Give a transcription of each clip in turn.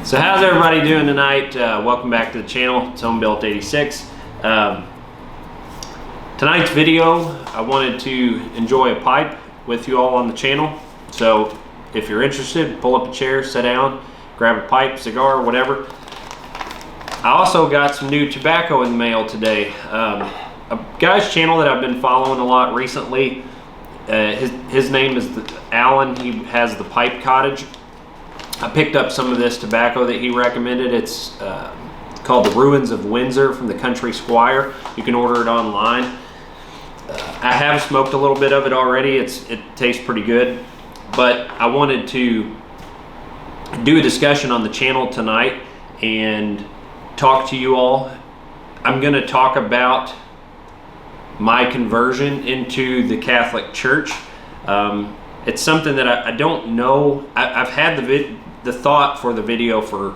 So how's everybody doing tonight? Welcome back to the channel. It's Homebuilt 86. Tonight's video, I wanted to enjoy a pipe with you all on the channel. So if you're interested, pull up a chair, sit down, grab a pipe, cigar, whatever. I also got some new tobacco in the mail today. A guy's channel that I've been following a lot recently, his name is Alan. He has the Pipe Cottage. I picked up some of this tobacco that he recommended. It's called the Ruins of Windsor from the Country Squire. You can order it online. I have smoked a little bit of it already. It tastes pretty good, but I wanted to do a discussion on the channel tonight and talk to you all. I'm going to talk about my conversion into the Catholic Church. It's something that I don't know. I've had the thought for the video for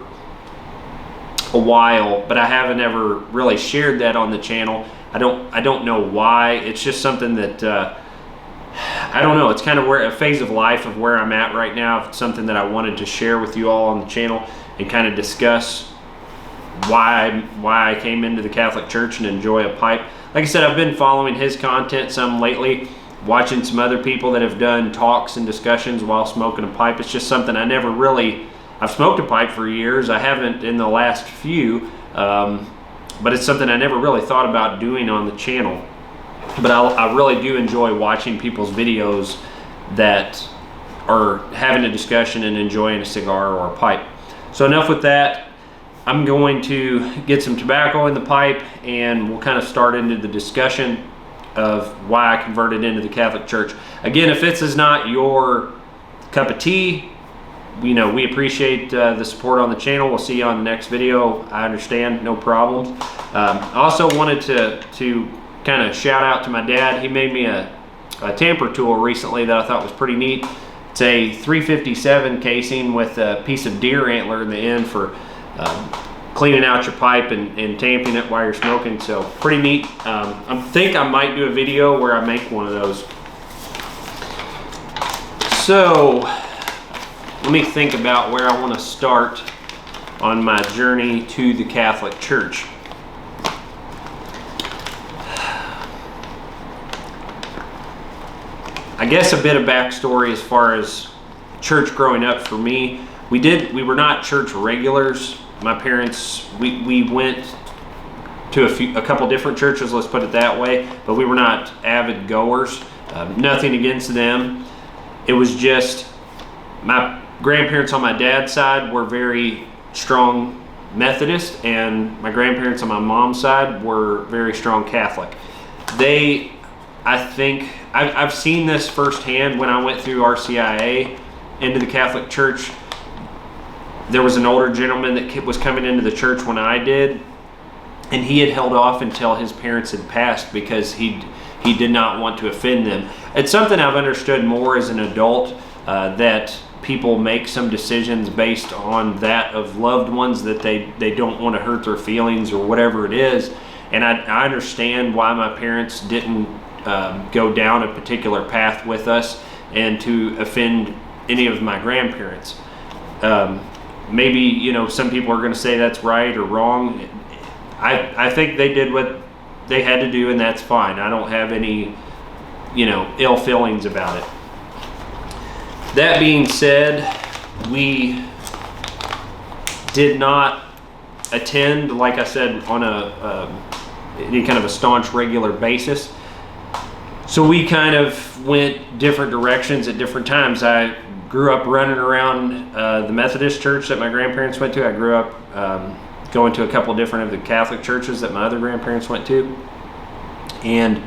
a while, but I haven't ever really shared that on the channel. I don't know why. It's just something that I don't know. It's kind of a phase of life of where I'm at right now. It's something that I wanted to share with you all on the channel and kind of discuss why I came into the Catholic Church and enjoy a pipe. Like I said, I've been following his content some lately, watching some other people that have done talks and discussions while smoking a pipe. It's just something I've smoked a pipe for years. I haven't in the last few, but it's something I never really thought about doing on the channel. But I really do enjoy watching people's videos that are having a discussion and enjoying a cigar or a pipe. So enough with that. I'm going to get some tobacco in the pipe and we'll kind of start into the discussion of why I converted into the Catholic Church. Again, if this is not your cup of tea, we appreciate the support on the channel. We'll see you on the next video. I understand, no problems. I also wanted to kind of shout out to my dad. He made me a tamper tool recently that I thought was pretty neat. It's a 357 casing with a piece of deer antler in the end for cleaning out your pipe and tamping it while you're smoking. So pretty neat. I think I might do a video where I make one of those. So let me think about where I want to start on my journey to the Catholic Church. I guess a bit of backstory as far as church growing up for me. We were not church regulars. My parents, we went to a couple different churches, let's put it that way, but we were not avid goers. Nothing against them. It was just my grandparents on my dad's side were very strong Methodist, and my grandparents on my mom's side were very strong Catholic. I've seen this firsthand when I went through RCIA into the Catholic Church. There was an older gentleman that was coming into the church when I did, and he had held off until his parents had passed because he did not want to offend them. It's something I've understood more as an adult, that people make some decisions based on that of loved ones that they don't want to hurt their feelings or whatever it is. And I understand why my parents didn't go down a particular path with us and to offend any of my grandparents. Maybe, some people are going to say that's right or wrong. I think they did what they had to do, and that's fine. I don't have any, ill feelings about it. That being said, we did not attend, like I said, on any kind of a staunch regular basis. So we kind of went different directions at different times. I grew up running around the Methodist church that my grandparents went to. I grew up going to a couple different of the Catholic churches that my other grandparents went to. And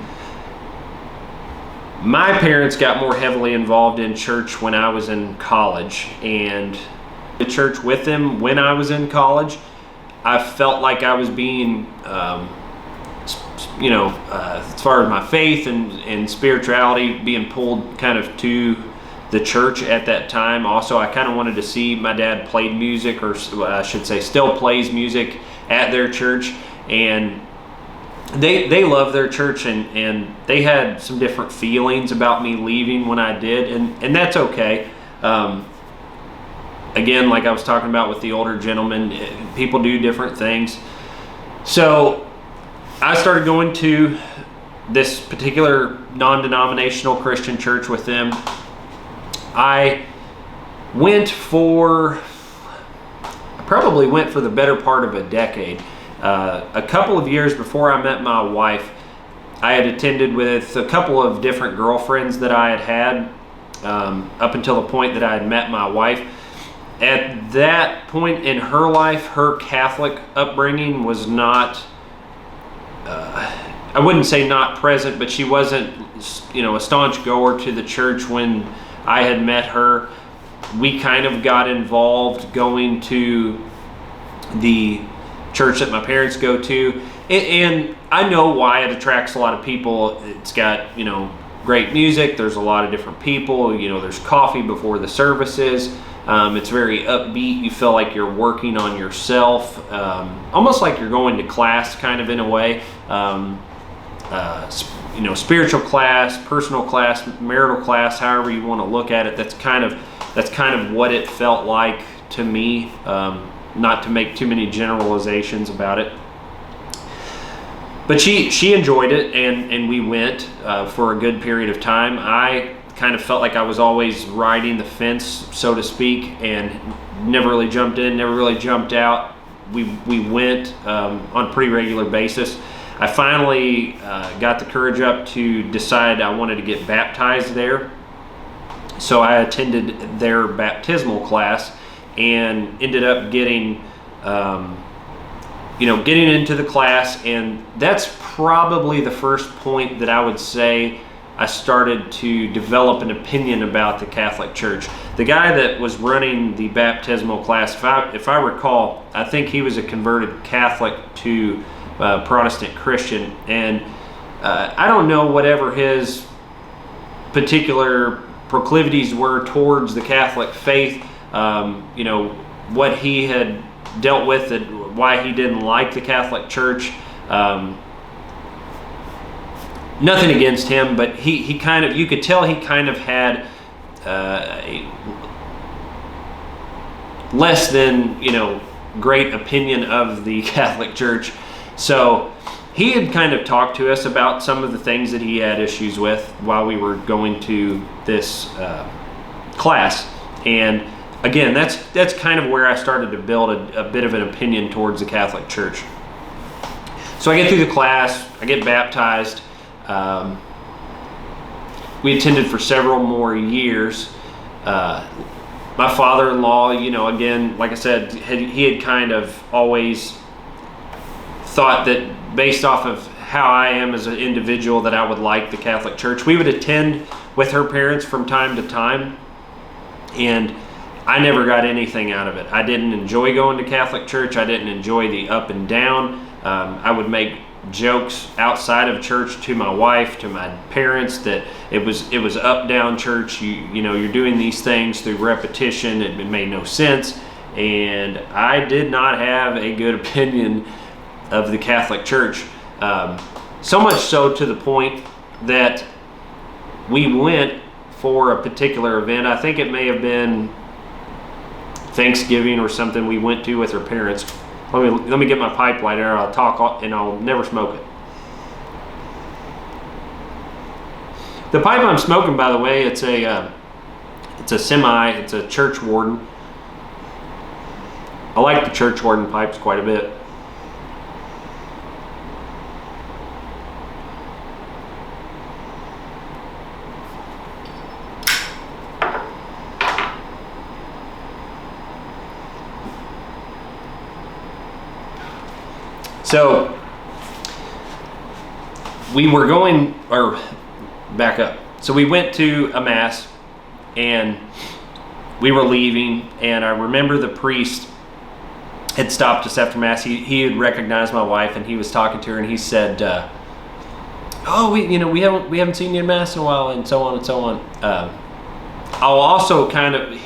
my parents got more heavily involved in church when I was in college, and the church with them when I was in college. I felt like I was being, as far as my faith and spirituality, being pulled kind of to the church at that time. Also, I kind of wanted to see. My dad played music, or I should say still plays music at their church, and they love their church, and they had some different feelings about me leaving when I did, and that's okay. again, like I was talking about with the older gentleman, people do different things. So I started going to this particular non-denominational Christian church with them. I probably went for the better part of a decade. A couple of years before I met my wife, I had attended with a couple of different girlfriends that I had up until the point that I had met my wife. At that point in her life, her Catholic upbringing was not, I wouldn't say not present, but she wasn't, a staunch goer to the church when I had met her. We kind of got involved going to the church that my parents go to. And I know why it attracts a lot of people. It's got, great music. There's a lot of different people. There's coffee before the services. It's very upbeat. You feel like you're working on yourself, almost like you're going to class, kind of in a way. Spiritual class, personal class, marital class, however you want to look at it. That's kind of what it felt like to me. Not to make too many generalizations about it. But she enjoyed it, and we went for a good period of time. I kind of felt like I was always riding the fence, so to speak, and never really jumped in, never really jumped out. We went on a pretty regular basis. I finally got the courage up to decide I wanted to get baptized there. So I attended their baptismal class and ended up getting into the class, and that's probably the first point that I would say I started to develop an opinion about the Catholic Church. The guy that was running the baptismal class, if I recall, I think he was a converted Catholic to Protestant Christian, and I don't know whatever his particular proclivities were towards the Catholic faith, what he had dealt with, and why he didn't like the Catholic Church. Nothing against him, but he kind of, you could tell he kind of had a less than, great opinion of the Catholic Church. So he had kind of talked to us about some of the things that he had issues with while we were going to this class. And again, that's kind of where I started to build a bit of an opinion towards the Catholic Church. So I get through the class, I get baptized. We attended for several more years. My father-in-law, again, like I said, he had kind of always thought that based off of how I am as an individual that I would like the Catholic Church. We would attend with her parents from time to time, and I never got anything out of it. I didn't enjoy going to Catholic church. I didn't enjoy the up and down. I would make jokes outside of church to my wife, to my parents, that it was up down church. You're doing these things through repetition. It made no sense, and I did not have a good opinion of the Catholic Church. So much so to the point that we went for a particular event. I think it may have been Thanksgiving or something we went to with her parents. Let me get my pipe lighter. I'll talk and I'll never smoke it. The pipe I'm smoking, by the way, it's a semi. It's a Church Warden. I like the Church Warden pipes quite a bit. So we were back up. So we went to a mass and we were leaving, and I remember the priest had stopped us after mass. He had recognized my wife, and he was talking to her, and he said, we haven't seen you in mass in a while, and so on and so on. I'll also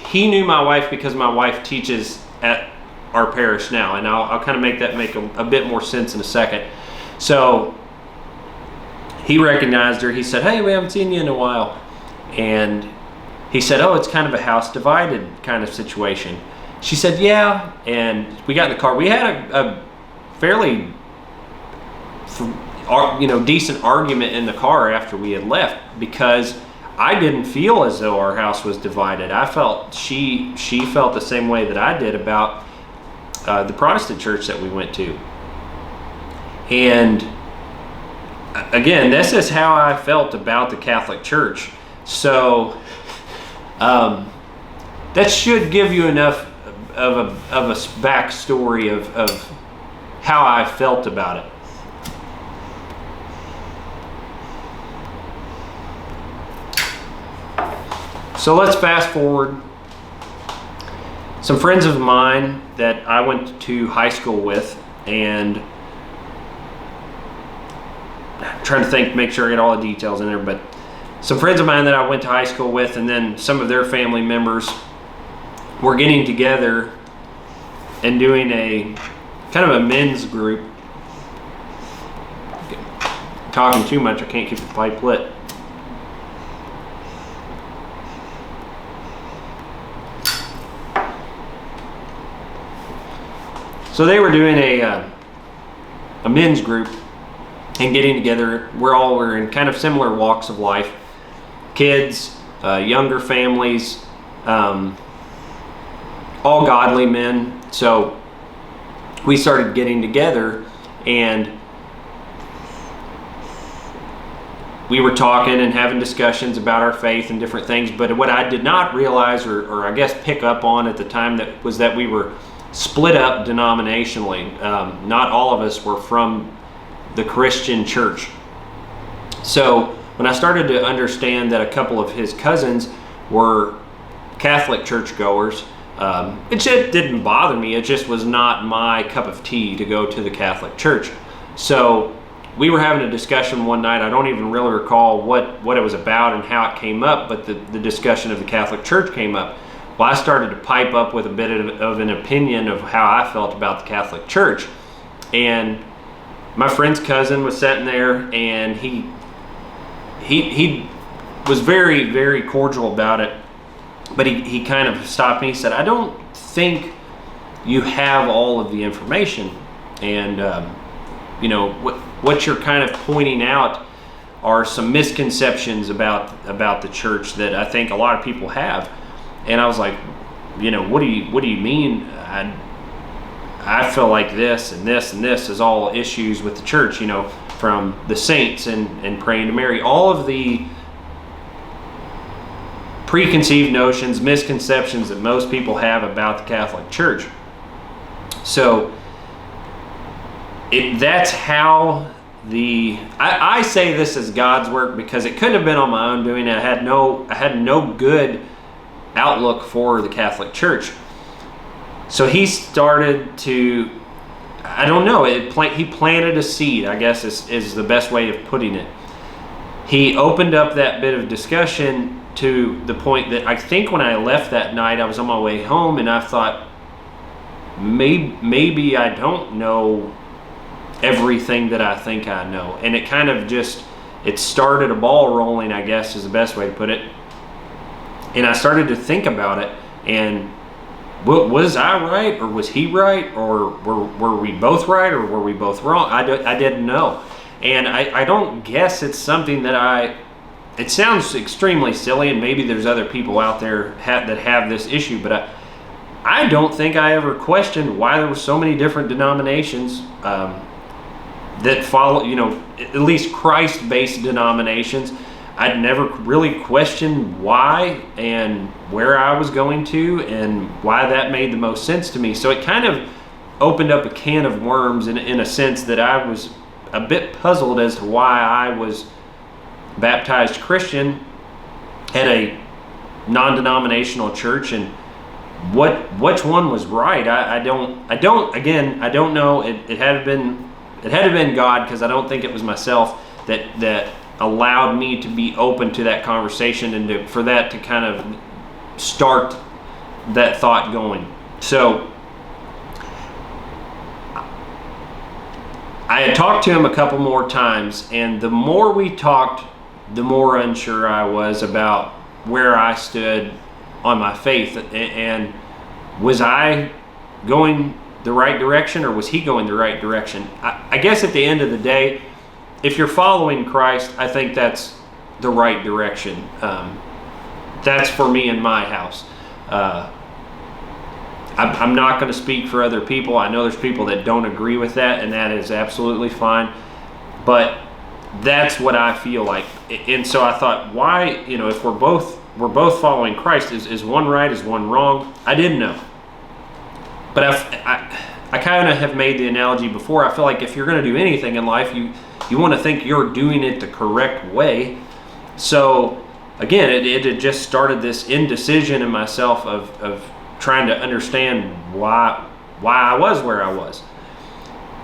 he knew my wife because my wife teaches at our parish now, and I'll kind of make that make a bit more sense in a second. So he recognized her. He said, "Hey, we haven't seen you in a while," and he said, "Oh, it's kind of a house divided kind of situation." she said, yeah. And we got in the car. We had a fairly, decent argument in the car after we had left, because I didn't feel as though our house was divided. I felt she felt the same way that I did about the Protestant church that we went to. And again, this is how I felt about the Catholic Church. So that should give you enough of a backstory of how I felt about it. So let's fast forward. Some friends of mine that I went to high school with, and I'm trying to think, make sure I get all the details in there, but some friends of mine that I went to high school with, and then some of their family members were getting together and doing a kind of a men's group. Talking too much, I can't keep the pipe lit. So they were doing a men's group and getting together. We're in kind of similar walks of life. Kids, younger families, all godly men. So we started getting together, and we were talking and having discussions about our faith and different things. But what I did not realize, or I guess pick up on at the time, that we were split up denominationally. Not all of us were from the Christian church. So when I started to understand that a couple of his cousins were Catholic churchgoers, it just didn't bother me. It just was not my cup of tea to go to the Catholic church. So we were having a discussion one night. I don't even really recall what it was about and how it came up, but the discussion of the Catholic church came up. Well, I started to pipe up with a bit of an opinion of how I felt about the Catholic Church. And my friend's cousin was sitting there, and he was very, very cordial about it. But he kind of stopped me. He said, I don't think you have all of the information. And, what you're kind of pointing out are some misconceptions about the church that I think a lot of people have. And I was like, what do you mean? I feel like this and this and this is all issues with the church, from the saints and praying to Mary, all of the preconceived notions, misconceptions that most people have about the Catholic Church. So that's how I say this is God's work, because it couldn't have been on my own doing it. I had no good outlook for the Catholic Church. So he started to, I don't know, he planted a seed, I guess is the best way of putting it. He opened up that bit of discussion to the point that I think when I left that night, I was on my way home, and I thought, maybe I don't know everything that I think I know. And it kind of it started a ball rolling, I guess is the best way to put it. And I started to think about it, and was I right, or was he right, or were we both right, or were we both wrong? I didn't know. And I don't guess it's something that it sounds extremely silly, and maybe there's other people out there that have this issue, but I don't think I ever questioned why there were so many different denominations that follow, at least Christ-based denominations. I'd never really questioned why and where I was going to and why that made the most sense to me. So it kind of opened up a can of worms in a sense that I was a bit puzzled as to why I was baptized Christian at a non-denominational church, and which one was right. I don't know. It had to been God, because I don't think it was myself that allowed me to be open to that conversation and for that to kind of start that thought going. So I had talked to him a couple more times, and the more we talked, the more unsure I was about where I stood on my faith. And was I going the right direction, or was he going the right direction? I guess at the end of the day, if you're following Christ, I think that's the right direction. That's for me in my house. I'm not going to speak for other people. I know there's people that don't agree with that, and that is absolutely fine. But that's what I feel like. And so I thought, why, if we're both following Christ, is one right, is one wrong? I didn't know. But I kind of have made the analogy before. I feel like if you're going to do anything in life, you want to think you're doing it the correct way. So again, it had just started this indecision in myself of trying to understand why I was where I was.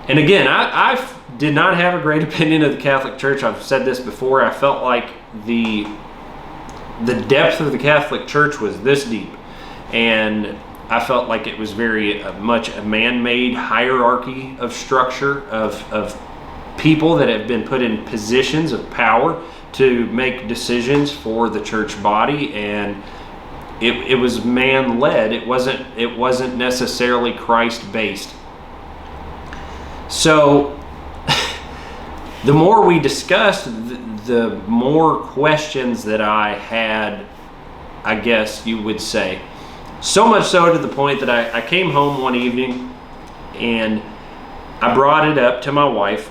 And again, I did not have a great opinion of the Catholic Church. I've said this before. I felt like the depth of the Catholic Church was this deep, and I felt like it was very much a man-made hierarchy of structure of people that have been put in positions of power to make decisions for the church body, and it was man-led. It wasn't necessarily Christ-based. So the more we discussed, the more questions that I had, I guess you would say. So much so to the point that I came home one evening and I brought it up to my wife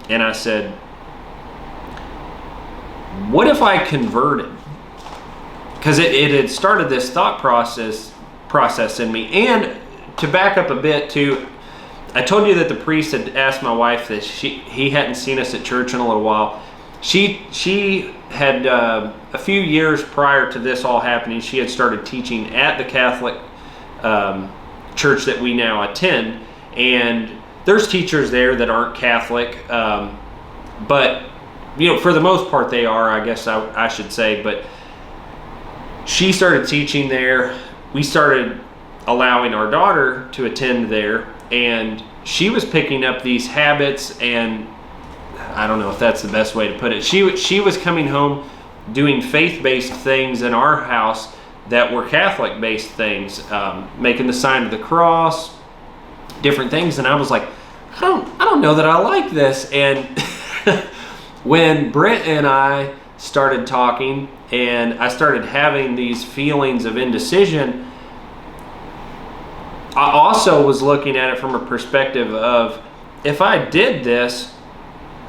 and I said, what if I converted? Because it had started this thought process in me. And to back up a bit too, I told you that the priest had asked my wife that he hadn't seen us at church in a little while. She had a few years prior to this all happening, she had started teaching at the Catholic church that we now attend, and there's teachers there that aren't Catholic, but for the most part they are, I guess I should say. But she started teaching there. We started allowing our daughter to attend there, and she was picking up these habits, and I don't know if that's the best way to put it. She was coming home doing faith-based things in our house that were Catholic-based things, making the sign of the cross, different things, and I was like, I don't know that I like this. And when Brent and I started talking, and I started having these feelings of indecision, I also was looking at it from a perspective of, if I did this,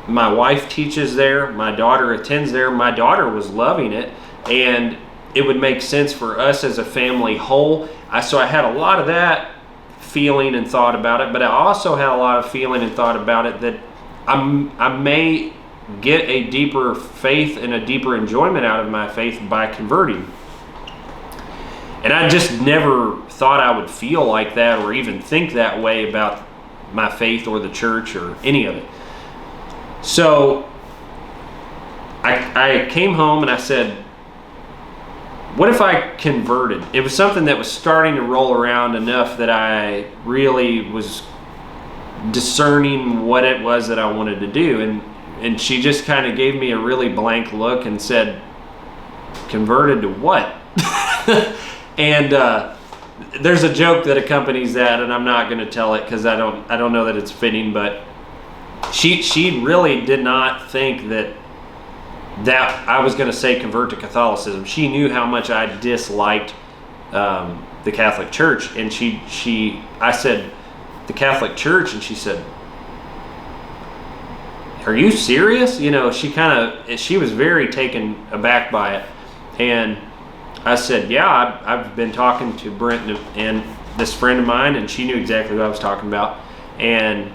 my wife teaches there, my daughter attends there, my daughter was loving it, and it would make sense for us as a family whole. So I had a lot of that feeling and thought about it, but I also had a lot of feeling and thought about it that I may get a deeper faith and a deeper enjoyment out of my faith by converting. And I just never thought I would feel like that or even think that way about my faith or the church or any of it. So I came home and I said, what if I converted? It was something that was starting to roll around enough that I really was discerning what it was that I wanted to do. And she just kind of gave me a really blank look and said, converted to what? And there's a joke that accompanies that, and I'm not going to tell it because I don't know that it's fitting, but she really did not think that I was going to say convert to Catholicism. She knew how much I disliked the Catholic Church, and I said, the Catholic Church, and she said, are you serious? She was very taken aback by it. And I said, yeah, I've been talking to Brent and this friend of mine, and she knew exactly what I was talking about. And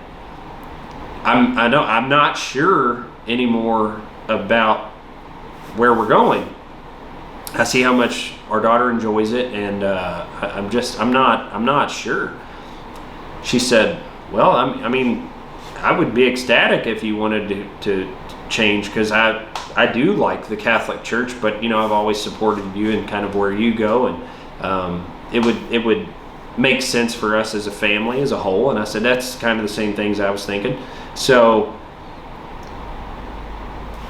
I'm not sure anymore about where we're going. I see how much our daughter enjoys it, and I'm not sure. She said, well, I mean, I would be ecstatic if you wanted to change, because I do like the Catholic Church, but I've always supported you and kind of where you go, and it would make sense for us as a family as a whole. And I said, that's kind of the same things I was thinking. So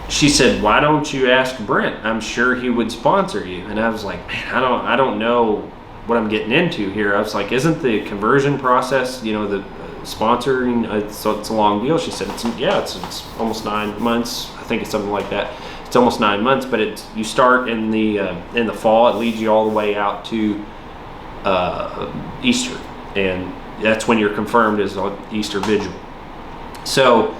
she said, why don't you ask Brent? I'm sure he would sponsor you. And I was like, man, I don't know I'm getting into here. I was like, isn't the conversion process, the sponsoring, it's a long deal? She said, it's almost 9 months. I think it's something like that. It's almost 9 months, but you start in the fall. It leads you all the way out to Easter, and that's when you're confirmed as on Easter Vigil. So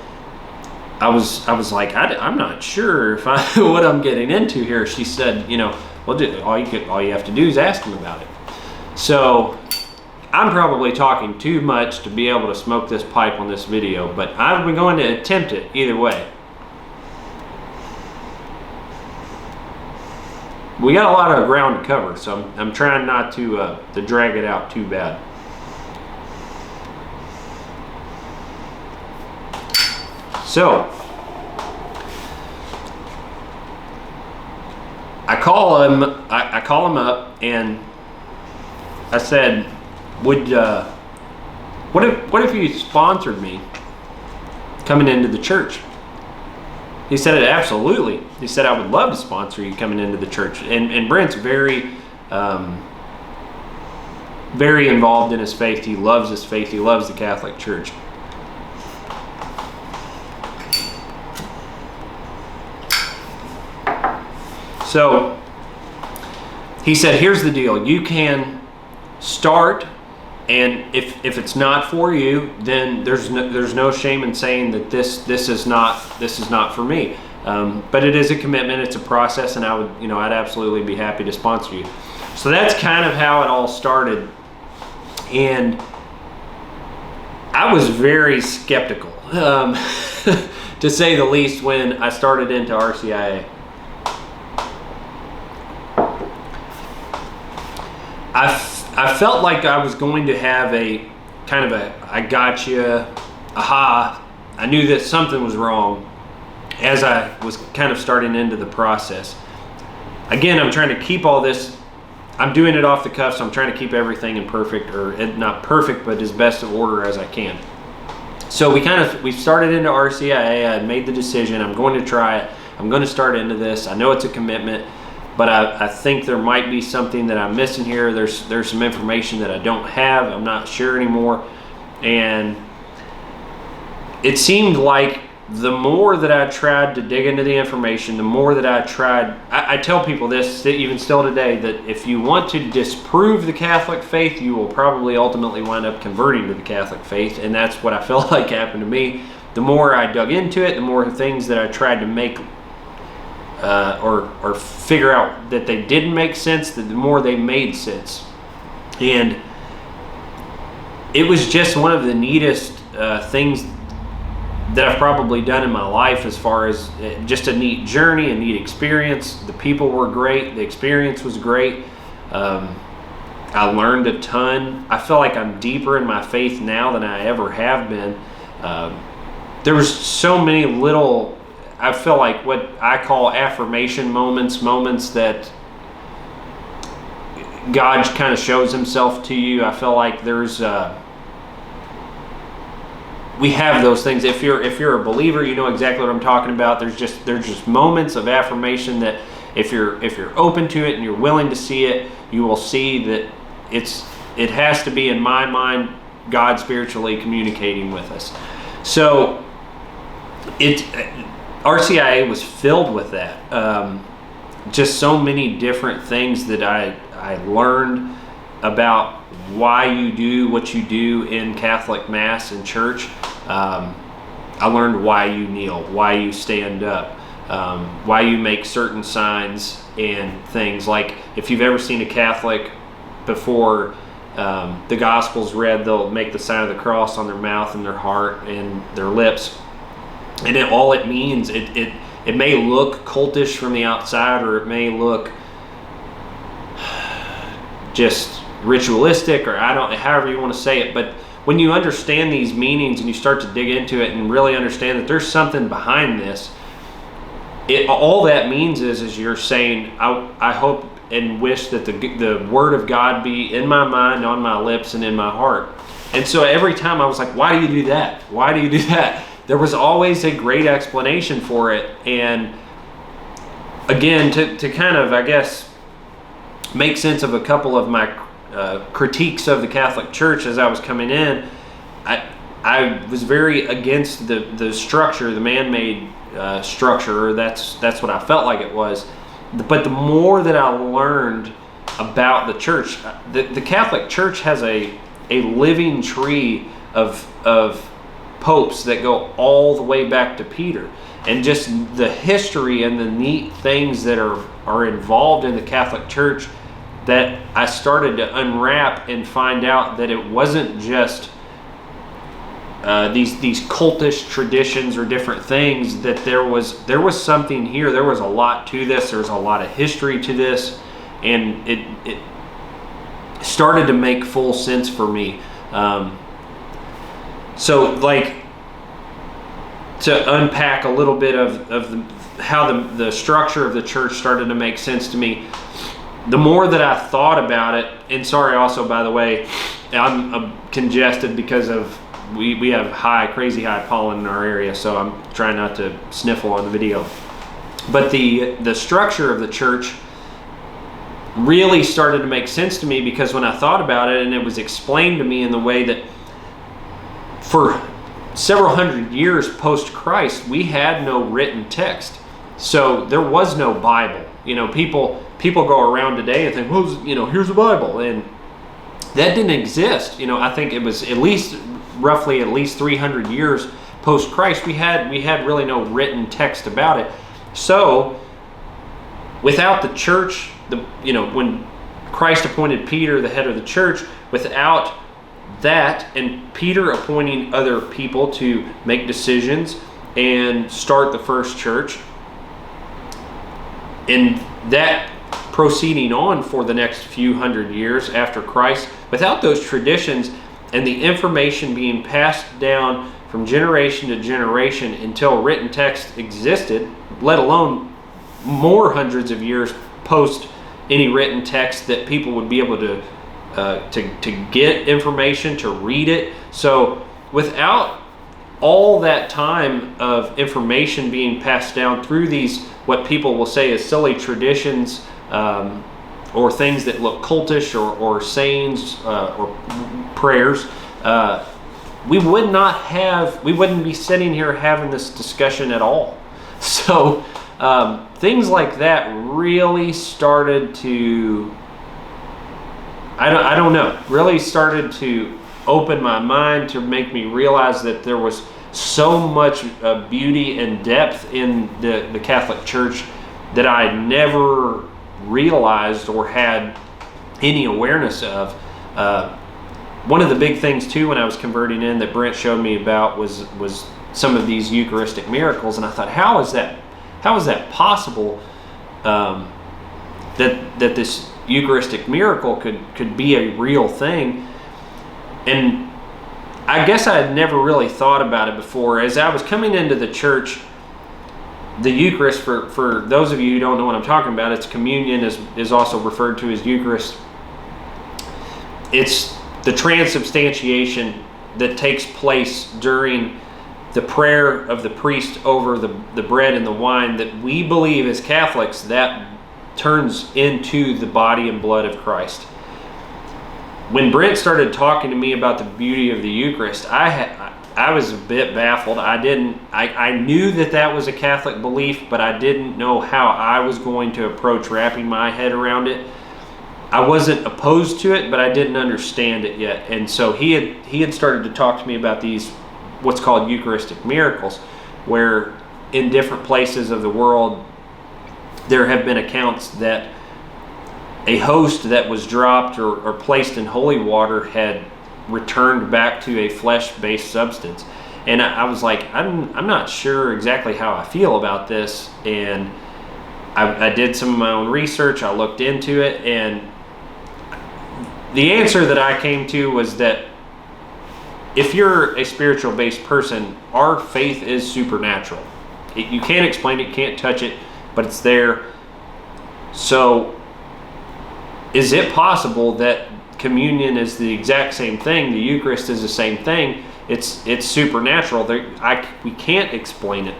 I was like, I'm not sure if what I'm getting into here. She said, well, all you have to do is ask him about it. So I'm probably talking too much to be able to smoke this pipe on this video, but I'm going to attempt it either way. We got a lot of ground to cover, so I'm trying not to drag it out too bad. So I call him up, and I said, what if you sponsored me coming into the church? He said, absolutely. He said, I would love to sponsor you coming into the church. And Brent's very very involved in his faith. He loves his faith. He loves the Catholic Church. So he said, here's the deal. You can start, and if it's not for you, then there's no shame in saying that this is not for me. But it is a commitment. It's a process, and I'd absolutely be happy to sponsor you. So that's kind of how it all started. And I was very skeptical, to say the least, when I started into RCIA. I felt like I was going to have a kind of I gotcha, aha. I knew that something was wrong as I was kind of starting into the process. Again, I'm trying to keep all this, I'm doing it off the cuff, so I'm trying to keep everything in perfect, or not perfect, but as best of order as I can. So we started into RCIA. I made the decision, I'm going to try it. I'm going to start into this. I know it's a commitment, but I think there might be something that I'm missing here. There's some information that I don't have. I'm not sure anymore. And it seemed like the more that I tried to dig into the information, the more that I tell people this, even still today, that if you want to disprove the Catholic faith, you will probably ultimately wind up converting to the Catholic faith. And that's what I felt like happened to me. The more I dug into it, the more things that I tried to make or figure out that they didn't make sense, the more they made sense. And it was just one of the neatest things that I've probably done in my life, as far as just a neat journey, a neat experience. The people were great. The experience was great. I learned a ton. I feel like I'm deeper in my faith now than I ever have been. There was so many little, I feel like what I call affirmation moments that God kind of shows himself to you. I feel like there's we have those things. If you're a believer, you know exactly what I'm talking about. There's just moments of affirmation that if you're open to it and you're willing to see it, you will see that it has to be, in my mind, God spiritually communicating with us. So RCIA was filled with that. Just so many different things that I learned about why you do what you do in Catholic Mass and church. I learned why you kneel, why you stand up, why you make certain signs and things. Like, if you've ever seen a Catholic before the Gospel's read, they'll make the sign of the cross on their mouth and their heart and their lips. And all it means, it may look cultish from the outside, or it may look just ritualistic, or however you want to say it. But when you understand these meanings and you start to dig into it and really understand that there's something behind this, all that means is you're saying, I hope and wish that the word of God be in my mind, on my lips, and in my heart. And so every time I was like, why do you do that? Why do you do that? There was always a great explanation for it. And again, to kind of, I guess, make sense of a couple of my critiques of the Catholic Church as I was coming in, I was very against the structure, the man-made structure, or that's what I felt like it was. But the more that I learned about the church, the Catholic Church has a living tree of popes that go all the way back to Peter, and just the history and the neat things that are involved in the Catholic Church, that I started to unwrap and find out that it wasn't just these cultish traditions or different things, that there was something here. There was a lot to this. There's a lot of history to this, and it started to make full sense for me. So, like, to unpack a little bit of how the structure of the church started to make sense to me, the more that I thought about it, and sorry also, by the way, I'm congested because of we have crazy high pollen in our area, so I'm trying not to sniffle on the video. But the structure of the church really started to make sense to me, because when I thought about it and it was explained to me in the way that for several hundred years post-Christ, we had no written text. So there was no Bible. People go around today and think, well, here's the Bible. And that didn't exist. I think it was roughly at least 300 years post-Christ, we had really no written text about it. So without the church, when Christ appointed Peter the head of the church, without that, and Peter appointing other people to make decisions and start the first church, and that proceeding on for the next few hundred years after Christ, without those traditions and the information being passed down from generation to generation until written text existed, let alone more hundreds of years post any written text that people would be able to get information, to read it. So without all that time of information being passed down through these, what people will say is silly traditions, or things that look cultish, or sayings, or prayers, we wouldn't be sitting here having this discussion at all. So things like that really started to, I don't know, really started to open my mind, to make me realize that there was so much beauty and depth in the Catholic Church that I never realized or had any awareness of. One of the big things too when I was converting in that Brent showed me about was some of these Eucharistic miracles, and I thought, how is that possible, that this Eucharistic miracle could be a real thing? And I guess I had never really thought about it before. As I was coming into the church, the Eucharist, for those of you who don't know what I'm talking about, it's communion, is also referred to as Eucharist. It's the transubstantiation that takes place during the prayer of the priest over the bread and the wine, that we believe as Catholics that turns into the body and blood of Christ. When Brent started talking to me about the beauty of the Eucharist, I was a bit baffled. I knew that was a Catholic belief, but I didn't know how I was going to approach wrapping my head around it. I wasn't opposed to it, but I didn't understand it yet. And so he had started to talk to me about these, what's called Eucharistic miracles, where in different places of the world there have been accounts that a host that was dropped or placed in holy water had returned back to a flesh-based substance. And I was like, I'm not sure exactly how I feel about this. And I did some of my own research. I looked into it, and the answer that I came to was that if you're a spiritual-based person, our faith is supernatural. You can't explain it, you can't touch it, but it's there. So is it possible that communion is the exact same thing, the Eucharist is the same thing, it's supernatural, we can't explain it?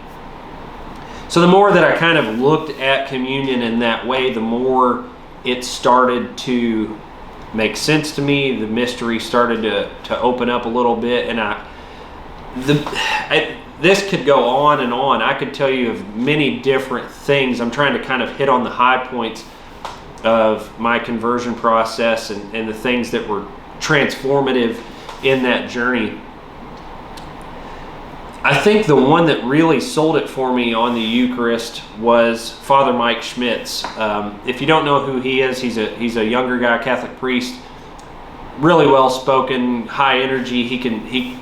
So the more that I kind of looked at communion in that way, the more it started to make sense to me. The mystery started to open up a little bit, and this could go on and on. I could tell you of many different things. I'm trying to kind of hit on the high points of my conversion process and the things that were transformative in that journey. I think the one that really sold it for me on the Eucharist was Father Mike Schmitz. If you don't know who he is, he's a younger guy, Catholic priest, really well spoken, high energy. He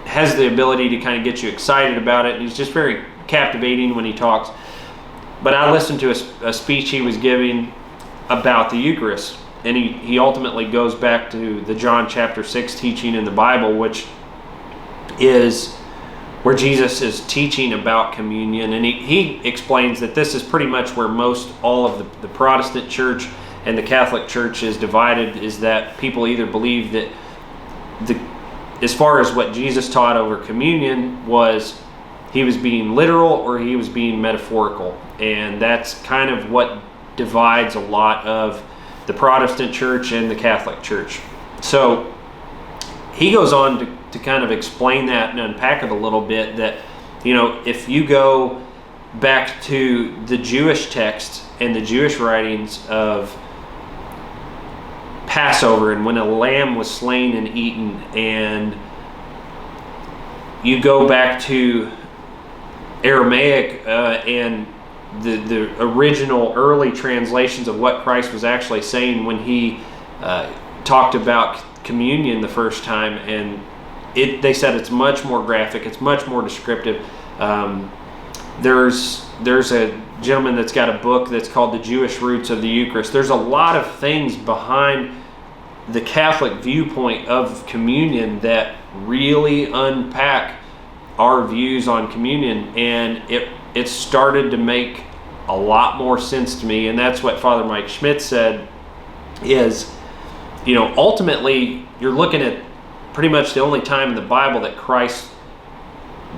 has the ability to kind of get you excited about it, and he's just very captivating when he talks. But I listened to a speech he was giving about the Eucharist, and he ultimately goes back to the John chapter 6 teaching in the Bible, which is where Jesus is teaching about communion, and he explains that this is pretty much where all of the Protestant church and the Catholic church is divided, is that people either believe that as far as what Jesus taught over communion was he was being literal or he was being metaphorical, and that's kind of what divides a lot of the Protestant church and the Catholic church. So he goes on to kind of explain that and unpack it a little bit, that, you know, if you go back to the Jewish text and the Jewish writings of Passover and when a lamb was slain and eaten, and you go back to Aramaic and the original early translations of what Christ was actually saying when he talked about communion the first time, and they said it's much more graphic, it's much more descriptive. There's a gentleman that's got a book that's called The Jewish Roots of the Eucharist. There's a lot of things behind the Catholic viewpoint of communion that really unpack our views on communion, and it started to make a lot more sense to me. And that's what Father Mike Schmitz said is, you know, ultimately you're looking at pretty much the only time in the Bible that Christ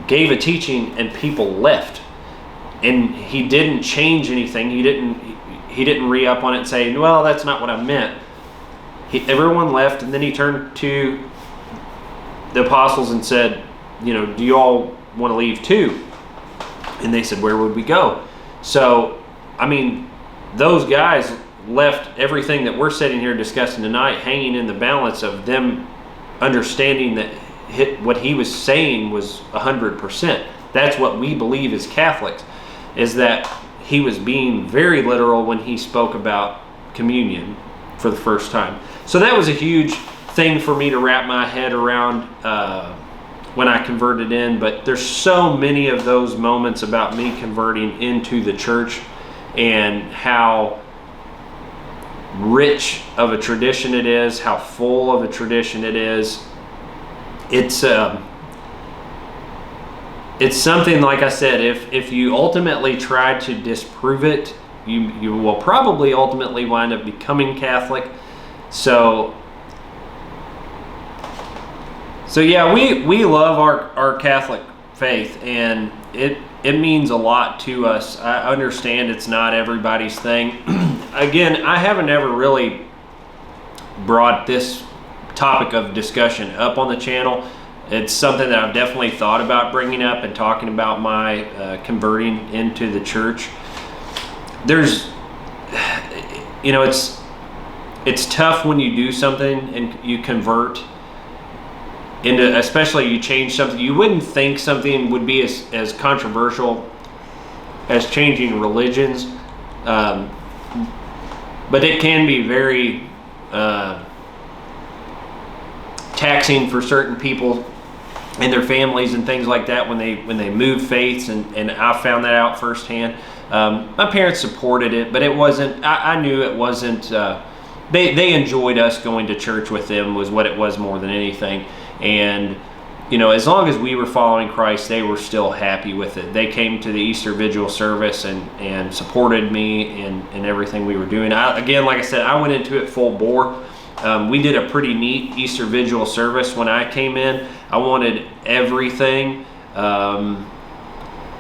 gave a teaching and people left, and he didn't change anything. He didn't re-up on it and say, well, that's not what I meant. Everyone left, and then he turned to the apostles and said, you know, do you all want to leave too? And they said, where would we go? So, I mean, those guys left everything that we're sitting here discussing tonight hanging in the balance of them understanding that what he was saying was 100%. That's what we believe as Catholics, is that he was being very literal when he spoke about communion for the first time. So that was a huge thing for me to wrap my head around when I converted in. But there's so many of those moments about me converting into the church and how rich of a tradition it is, how full of a tradition it is. It's something, like I said, if you ultimately try to disprove it, you will probably ultimately wind up becoming Catholic. So yeah, we love our Catholic faith, and it means a lot to us. I understand it's not everybody's thing. Again, I haven't ever really brought this topic of discussion up on the channel. It's something that I've definitely thought about bringing up and talking about my converting into the church. There's, you know, it's tough when you do something and you convert into, especially you change something. You wouldn't think something would be as controversial as changing religions, but it can be very taxing for certain people and their families and things like that when they move faiths, and I found that out firsthand. My parents supported it, but it wasn't, I knew it wasn't, they enjoyed us going to church with them was what it was more than anything. And, you know, as long as we were following Christ, they were still happy with it. They came to the Easter Vigil service and supported me and everything we were doing. Again, like I said, I went into it full bore. We did a pretty neat Easter Vigil service when I came in. I wanted everything to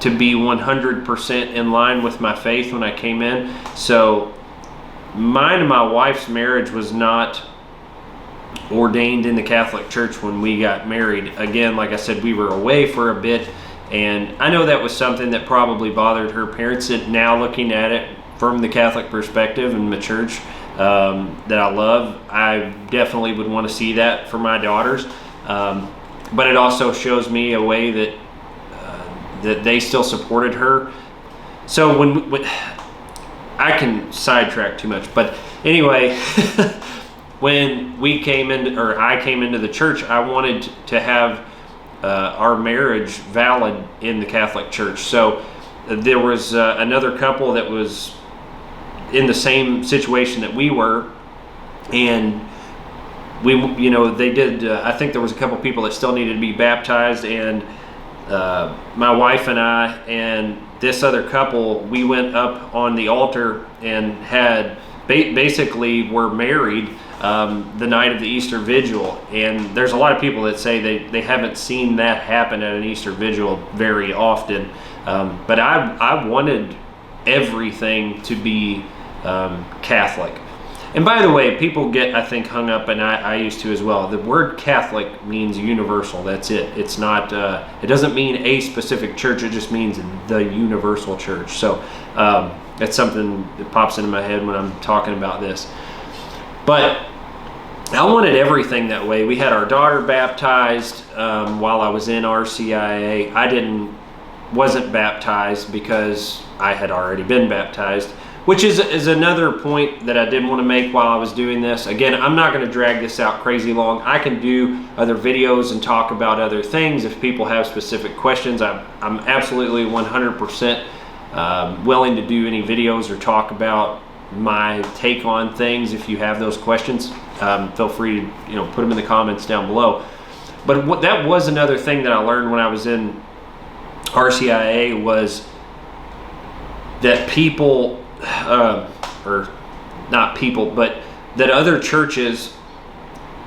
be 100% in line with my faith when I came in. So mine and my wife's marriage was not ordained in the Catholic Church when we got married. Again, like I said, we were away for a bit, and I know that was something that probably bothered her parents. Now looking at it from the Catholic perspective and the church that I love, I definitely would want to see that for my daughters. But it also shows me a way that they still supported her. So when I can sidetrack too much, but anyway, when I came into the church, I wanted to have our marriage valid in the Catholic Church. So there was another couple that was in the same situation that we were, and they did. I think there was a couple people that still needed to be baptized, and my wife and I and this other couple, we went up on the altar and had basically were married the night of the Easter Vigil. And there's a lot of people that say they haven't seen that happen at an Easter Vigil very often. But I wanted everything to be Catholic. And by the way, people get, I think, hung up, and I used to as well. The word Catholic means universal. That's it. It's not. It doesn't mean a specific church. It just means the universal church. So that's something that pops into my head when I'm talking about this. But I wanted everything that way. We had our daughter baptized while I was in RCIA. I wasn't baptized because I had already been baptized, which is another point that I did want to make while I was doing this. Again, I'm not going to drag this out crazy long. I can do other videos and talk about other things if people have specific questions. I'm absolutely 100% willing to do any videos or talk about my take on things. If you have those questions, feel free to put them in the comments down below. But that was another thing that I learned when I was in RCIA, was that people, or not people, but that other churches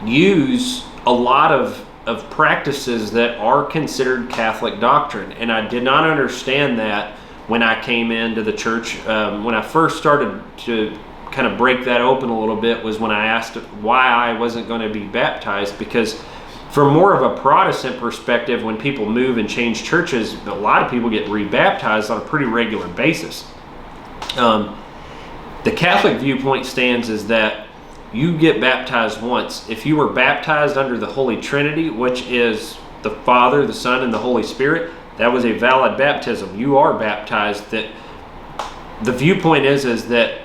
use a lot of practices that are considered Catholic doctrine. And I did not understand that when I came into the church. When I first started to kind of break that open a little bit was when I asked why I wasn't going to be baptized, because from more of a Protestant perspective, when people move and change churches, a lot of people get rebaptized on a pretty regular basis. The Catholic viewpoint stands is that you get baptized once. If you were baptized under the Holy Trinity, which is the Father, the Son, and the Holy Spirit, that was a valid baptism. You are baptized. That the viewpoint is that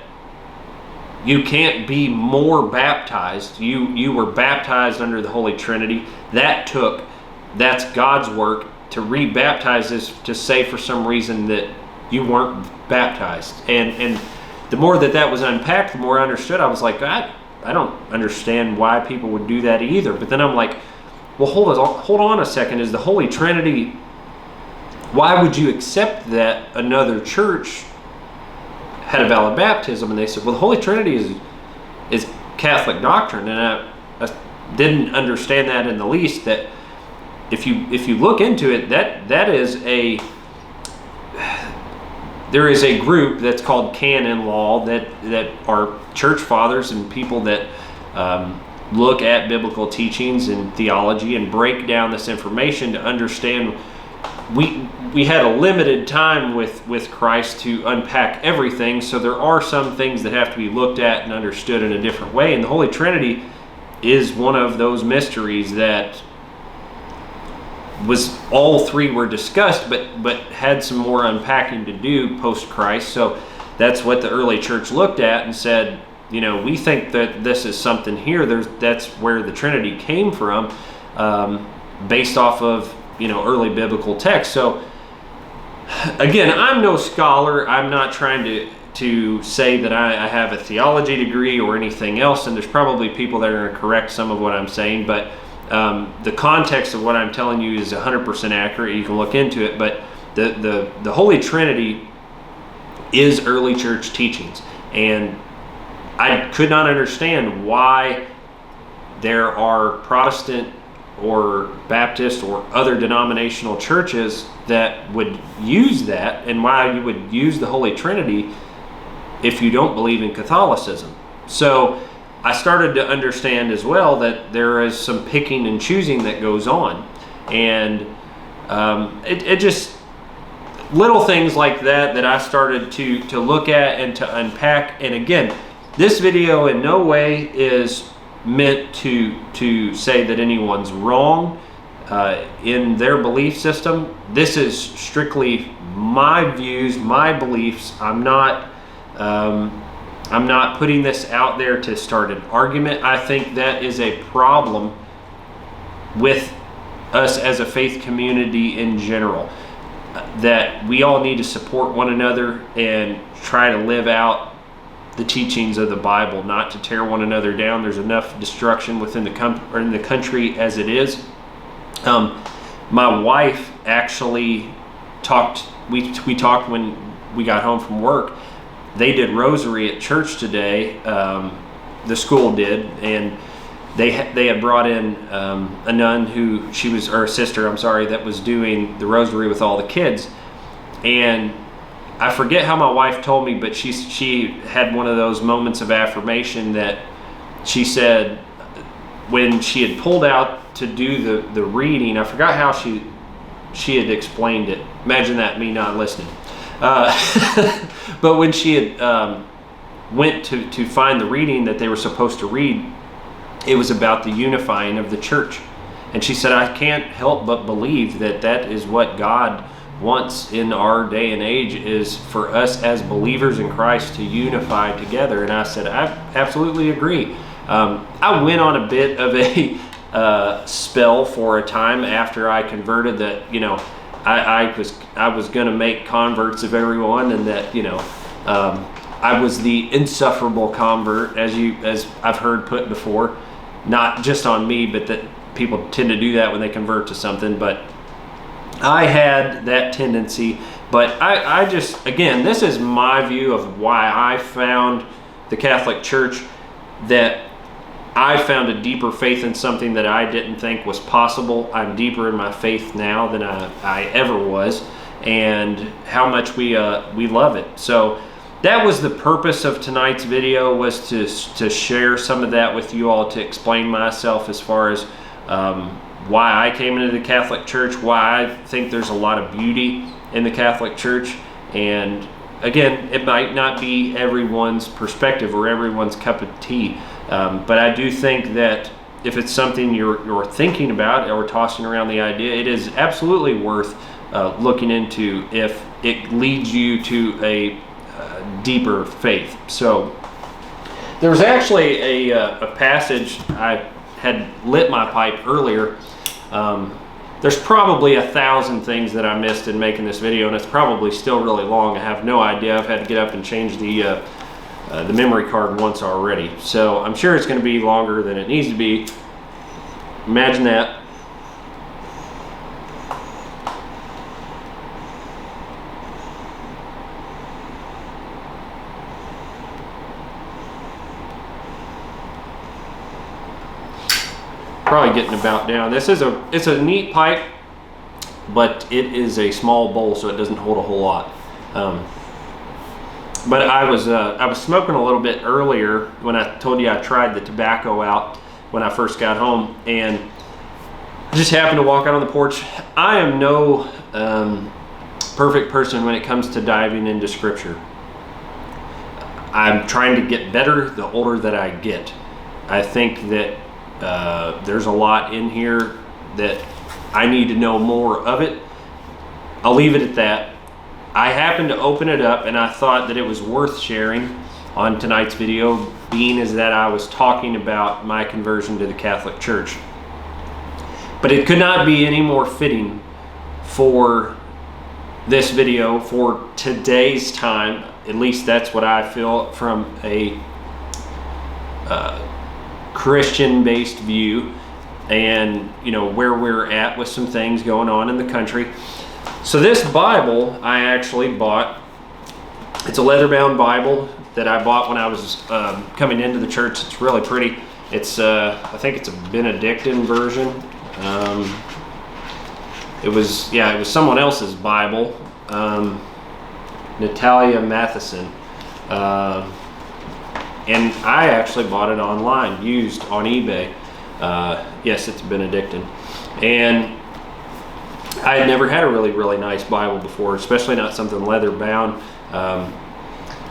you can't be more baptized. You were baptized under the Holy Trinity. That's God's work. To re-baptize is to say for some reason that you weren't baptized. And the more that was unpacked, the more I understood. I was like, I don't understand why people would do that either. But then I'm like, well, hold on a second. Is the Holy Trinity, why would you accept that another church had a valid baptism? And they said, well, the Holy Trinity is Catholic doctrine. And I didn't understand that in the least, that if you look into it, there is a group that's called canon law that are church fathers and people that look at biblical teachings and theology and break down this information to understand. We had a limited time with Christ to unpack everything, so there are some things that have to be looked at and understood in a different way. And the Holy Trinity is one of those mysteries that was, all three were discussed, but had some more unpacking to do post-Christ. So that's what the early church looked at and said, we think that this is something here. That's where the Trinity came from, based off of early biblical texts. So again, I'm no scholar. I'm not trying to say that I have a theology degree or anything else, and there's probably people that are going to correct some of what I'm saying, but the context of what I'm telling you is 100% accurate. You can look into it, but the Holy Trinity is early church teachings, and I could not understand why there are Protestant or Baptist or other denominational churches that would use that, and why you would use the Holy Trinity if you don't believe in Catholicism. So I started to understand as well that there is some picking and choosing that goes on. And it just, little things like that I started to look at and to unpack. And again, this video in no way is meant to say that anyone's wrong in their belief system. This is strictly my views, my beliefs. I'm not putting this out there to start an argument. I think that is a problem with us as a faith community in general, that we all need to support one another and try to live out the teachings of the Bible, not to tear one another down. There's enough destruction within the country as it is. My wife actually talked, we talked when we got home from work. They did rosary at church today, the school did, and they had brought in a nun who or a sister, I'm sorry, that was doing the rosary with all the kids. And I forget how my wife told me, but she had one of those moments of affirmation that she said when she had pulled out to do the reading. I forgot how she had explained it. Imagine that, me not listening. But when she had went to find the reading that they were supposed to read, it was about the unifying of the church. And she said, I can't help but believe that that is what God wants in our day and age, is for us as believers in Christ to unify together. And I said, I absolutely agree. I went on a bit of a spell for a time after I converted that, you know, I was going to make converts of everyone, and that, you know, I was the insufferable convert, as I've heard put before, not just on me, but that people tend to do that when they convert to something. But I had that tendency. But I just, again, this is my view of why I found the Catholic Church, that I found a deeper faith in something that I didn't think was possible. I'm deeper in my faith now than I ever was, and how much we love it. So that was the purpose of tonight's video, was to share some of that with you all, to explain myself as far as why I came into the Catholic Church, why I think there's a lot of beauty in the Catholic Church. And again, it might not be everyone's perspective or everyone's cup of tea, but I do think that if it's something you're thinking about or tossing around the idea, it is absolutely worth looking into if it leads you to a deeper faith. So there was actually a passage. I had lit my pipe earlier. There's probably 1,000 things that I missed in making this video, and it's probably still really long. I have no idea. I've had to get up and change the memory card once already, so I'm sure it's going to be longer than it needs to be. Imagine that. Probably getting about down. It's a neat pipe, but it is a small bowl, so it doesn't hold a whole lot. But I was smoking a little bit earlier when I told you I tried the tobacco out when I first got home, and I just happened to walk out on the porch. I am no perfect person when it comes to diving into Scripture. I'm trying to get better the older that I get. I think that there's a lot in here that I need to know more of it. I'll leave it at that. I happened to open it up, and I thought that it was worth sharing on tonight's video, being as that I was talking about my conversion to the Catholic Church. But it could not be any more fitting for this video, for today's time. At least that's what I feel from a Christian-based view, and you know where we're at with some things going on in the country. So this Bible I actually bought. It's a leather-bound Bible that I bought when I was coming into the church. It's really pretty. It's I think it's a Benedictine version. It was someone else's Bible, Natalia Matheson. And I actually bought it online, used on eBay. Yes, it's Benedictine. And I had never had a really nice Bible before, especially not something leather bound.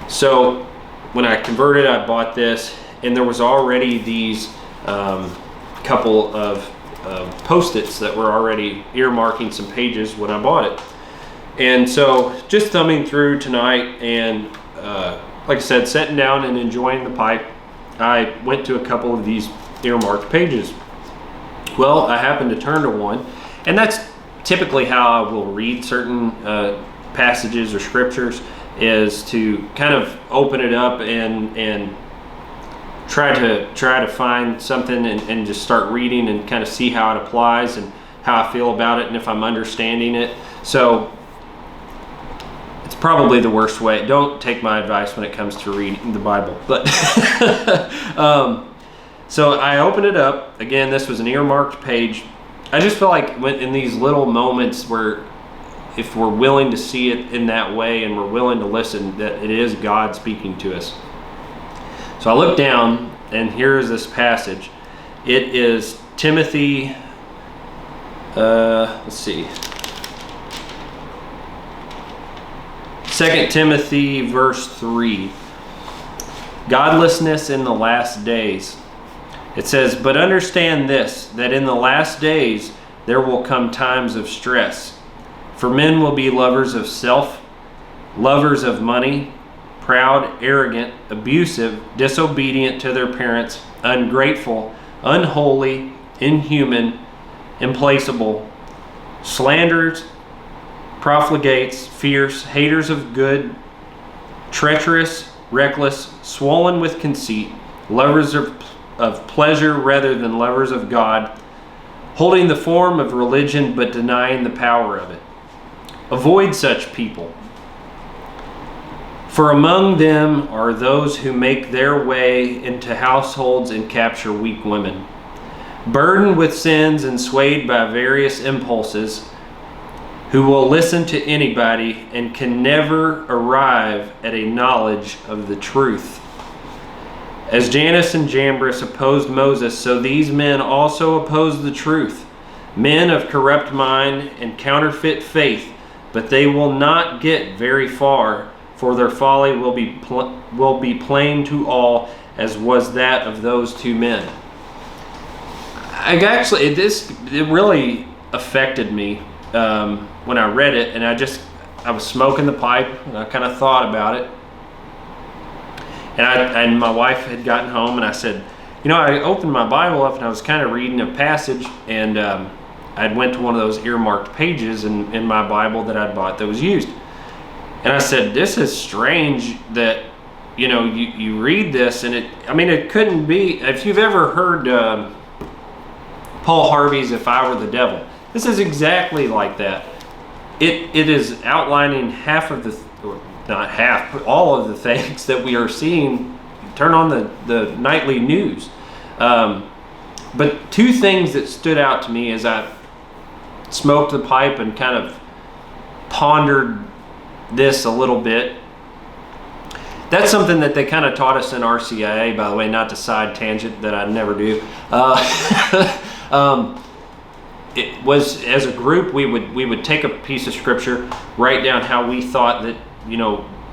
So when I converted, I bought this, and there was already these couple of Post-its that were already earmarking some pages when I bought it. And so just thumbing through tonight, and like I said, sitting down and enjoying the pipe, I went to a couple of these earmarked pages. Well, I happened to turn to one, and that's typically how I will read certain passages or scriptures, is to kind of open it up and try to find something and just start reading and kind of see how it applies and how I feel about it and if I'm understanding it. So it's probably the worst way. Don't take my advice when it comes to reading the Bible. But so I opened it up. Again, this was an earmarked page. I just feel like in these little moments where, if we're willing to see it in that way and we're willing to listen, that it is God speaking to us. So I look down, and here is this passage. It is Timothy, let's see, 2 Timothy verse 3. Godlessness in the last days. It says, "But understand this, that in the last days there will come times of stress. For men will be lovers of self, lovers of money, proud, arrogant, abusive, disobedient to their parents, ungrateful, unholy, inhuman, implacable, slanderers, profligates, fierce, haters of good, treacherous, reckless, swollen with conceit, lovers of pleasure rather than lovers of God, holding the form of religion but denying the power of it. Avoid such people. For among them are those who make their way into households and capture weak women, burdened with sins and swayed by various impulses, who will listen to anybody and can never arrive at a knowledge of the truth. As Jannes and Jambres opposed Moses, so these men also oppose the truth, men of corrupt mind and counterfeit faith, but they will not get very far, for their folly will be plain to all, as was that of those two men." It really affected me when I read it, and I was smoking the pipe, and I kind of thought about it. And my wife had gotten home, and I said, I opened my Bible up, and I was kind of reading a passage, and I'd went to one of those earmarked pages in my Bible that I'd bought that was used. And I said, this is strange that, you read this, and it couldn't be. If you've ever heard Paul Harvey's "If I Were the Devil," this is exactly like that. It is outlining not half, but all of the things that we are seeing. Turn on the nightly news. But two things that stood out to me as I smoked the pipe and kind of pondered this a little bit. That's something that they kind of taught us in RCIA, by the way, not to side tangent that I never do. It was, as a group, we would take a piece of scripture, write down how we thought that,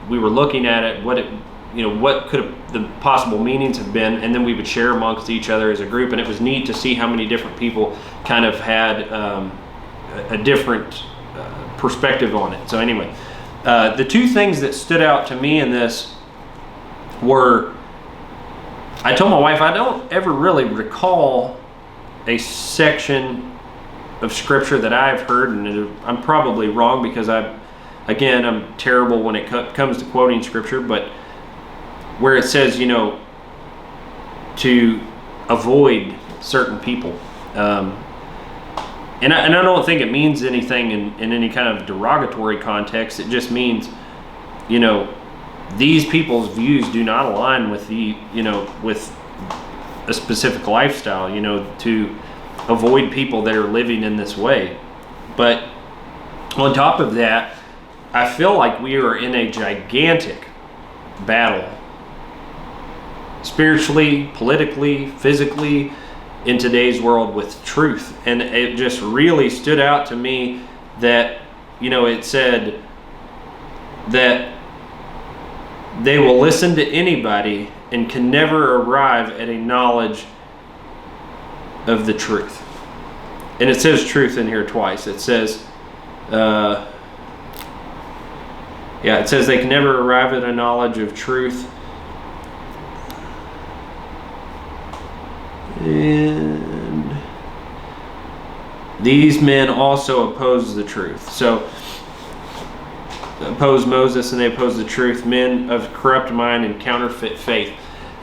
we were looking at it, what could have the possible meanings have been, and then we would share amongst each other as a group. And it was neat to see how many different people kind of had a different perspective on it. So anyway, the two things that stood out to me in this were, I told my wife I don't ever really recall a section of scripture that I've heard, and I'm probably wrong because I'm terrible when it comes to quoting scripture, but where it says, to avoid certain people. And I don't think it means anything in any kind of derogatory context. It just means, these people's views do not align with with a specific lifestyle, to avoid people that are living in this way. But on top of that, I feel like we are in a gigantic battle spiritually, politically, physically, in today's world with truth. And it just really stood out to me that, you know, it said that they will listen to anybody and can never arrive at a knowledge of the truth. And it says truth in here twice. It says, it says they can never arrive at a knowledge of truth. And these men also oppose the truth. So, oppose Moses and they oppose the truth, men of corrupt mind and counterfeit faith.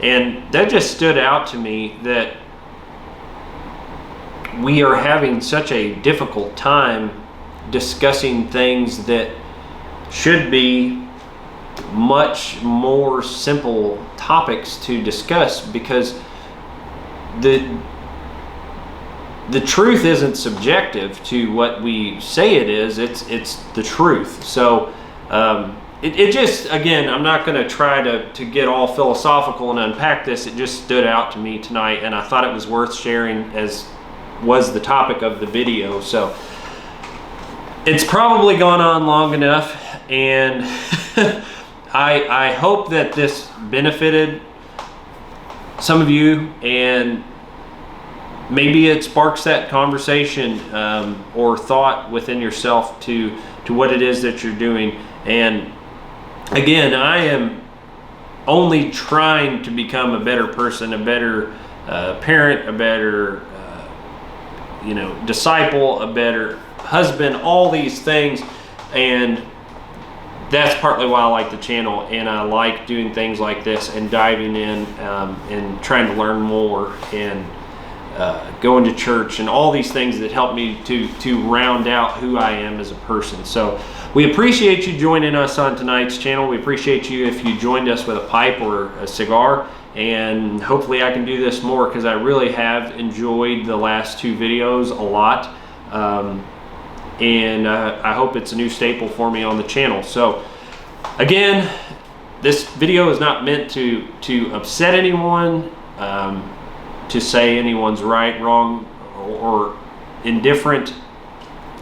And that just stood out to me, that we are having such a difficult time discussing things that should be much more simple topics to discuss, because the truth isn't subjective to what we say it is. It's the truth. So it just, again, I'm not going to try to get all philosophical and unpack this. It just stood out to me tonight, and I thought it was worth sharing, as was the topic of the video. So it's probably gone on long enough, and I hope that this benefited some of you, and maybe it sparks that conversation or thought within yourself to what it is that you're doing. And again, I am only trying to become a better person, a better parent, a better disciple, a better husband, all these things. And that's partly why I like the channel, and I like doing things like this and diving in and trying to learn more, and going to church and all these things that help me to round out who I am as a person. So we appreciate you joining us on tonight's channel. We appreciate you if you joined us with a pipe or a cigar, and hopefully I can do this more, because I really have enjoyed the last two videos a lot. And I hope it's a new staple for me on the channel. So again, this video is not meant to upset anyone, to say anyone's right, wrong, or indifferent.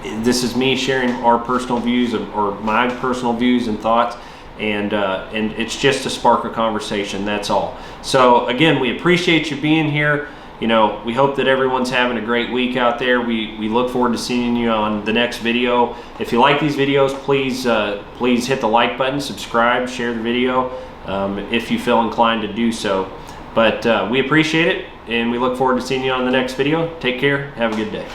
This is me sharing our personal views, or my personal views and thoughts, and it's just to spark a conversation, that's all. So again, we appreciate you being here. We hope that everyone's having a great week out there. We look forward to seeing you on the next video. If you like these videos, please hit the like button, subscribe, share the video if you feel inclined to do so. But we appreciate it, and we look forward to seeing you on the next video. Take care. Have a good day.